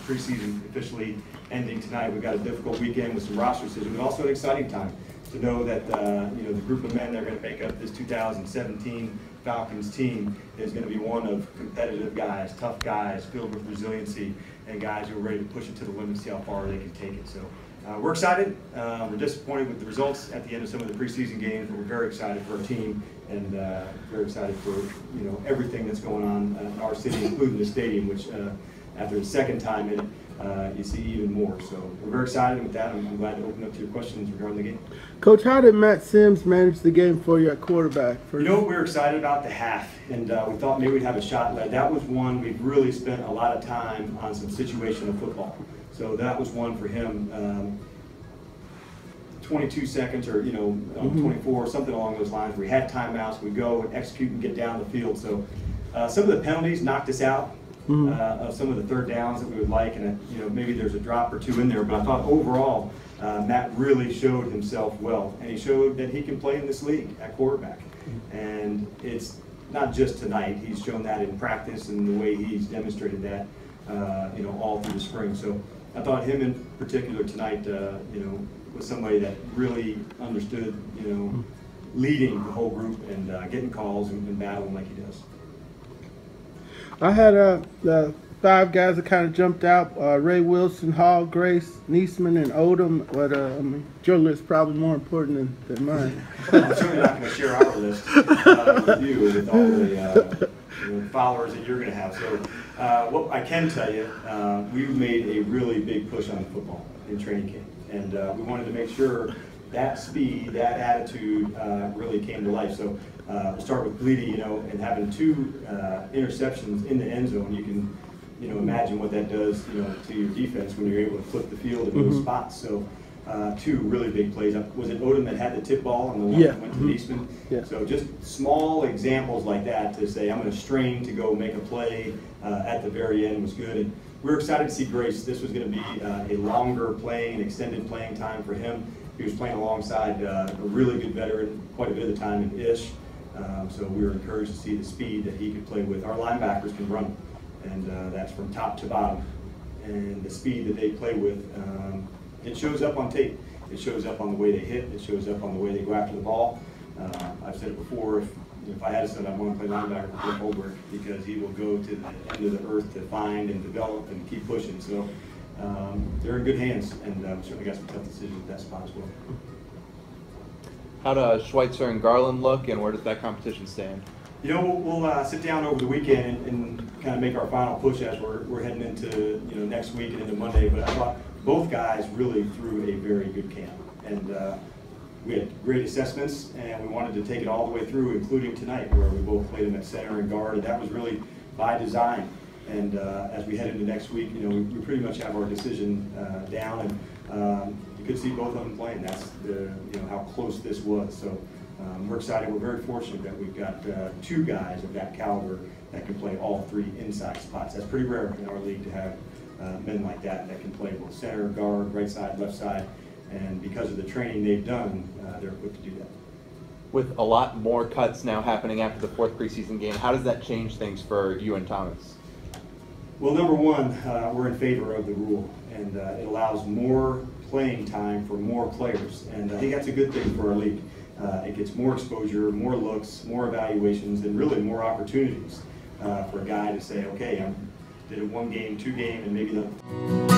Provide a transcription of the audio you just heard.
preseason officially ending tonight. We've got a difficult weekend with some roster decisions, but also an exciting time to know that you know, the group of men that are going to make up this 2017 Falcons team is going to be one of competitive guys, tough guys, filled with resiliency, and guys who are ready to push it to the limit, see how far they can take it. So we're excited. We're disappointed with the results at the end of some of the preseason games, but we're very excited for our team and very excited for, you know, everything that's going on in our city, including the stadium, which after the second time in it, you see even more. So we're very excited with that. I'm glad to open up to your questions regarding the game. Coach, how did Matt Sims manage the game for you at quarterback? You know, we were excited about the half, and we thought maybe we'd have a shot. That was one we've really spent a lot of time on some situational football. So that was one for him. 22 seconds or, you know, 24, something along those lines, where we had timeouts, we go and execute and get down the field. So some of the penalties knocked us out of some of the third downs that we would like, and you know, maybe there's a drop or two in there, but I thought overall Matt really showed himself well, and he showed that he can play in this league at quarterback. And it's not just tonight, he's shown that in practice and the way he's demonstrated that you know, all through the spring. So I thought him in particular tonight you know, was somebody that really understood, you know, leading the whole group and getting calls and battling like he does. I had the 5 guys that kind of jumped out: Ray Wilson, Hall, Grace, Niesman, and Odom. But I mean, your list probably more important than mine. I'm certainly not going to share our list with you, with all the you know, followers that you're going to have. So what I can tell you, we made a really big push on football in training camp. And we wanted to make sure that speed, that attitude really came to life. So we'll start with Bleedy, you know, and having 2 interceptions in the end zone. You can, you know, imagine what that does, you know, to your defense when you're able to flip the field in those spots. So 2 really big plays. Was it Odom that had the tip ball and the one that went to Niesman? Yeah. So just small examples like that to say, I'm going to strain to go make a play at the very end was good. And we're excited to see Grace. This was going to be a longer playing, extended playing time for him. He was playing alongside a really good veteran quite a bit of the time in Ish. So we were encouraged to see the speed that he could play with. Our linebackers can run, and that's from top to bottom. And the speed that they play with, it shows up on tape. It shows up on the way they hit. It shows up on the way they go after the ball. I've said it before, if I had a son, I'd want to play linebacker with Jim Holberg, because he will go to the end of the earth to find and develop and keep pushing. So they're in good hands, and certainly got some tough decisions at that spot as well. How do Schweitzer and Garland look, and where does that competition stand? You know, we'll sit down over the weekend and kind of make our final push as we're heading into, you know, next week and into Monday. But I thought both guys really threw a very good camp, and we had great assessments, and we wanted to take it all the way through, including tonight, where we both played them at center and guard, and that was really by design. And as we head into next week, you know, we pretty much have our decision down, and you could see both of them playing. That's you know, how close this was. So we're excited. We're very fortunate that we've got 2 guys of that caliber that can play all 3 inside spots. That's pretty rare in our league to have men like that can play both center, guard, right side, left side. And because of the training they've done, they're equipped to do that. With a lot more cuts now happening after the 4th preseason game, how does that change things for you and Thomas? Well, number one, we're in favor of the rule, and it allows more playing time for more players, and I think that's a good thing for our league. It gets more exposure, more looks, more evaluations, and really more opportunities for a guy to say, okay, I did a 1 game, 2 game, and maybe the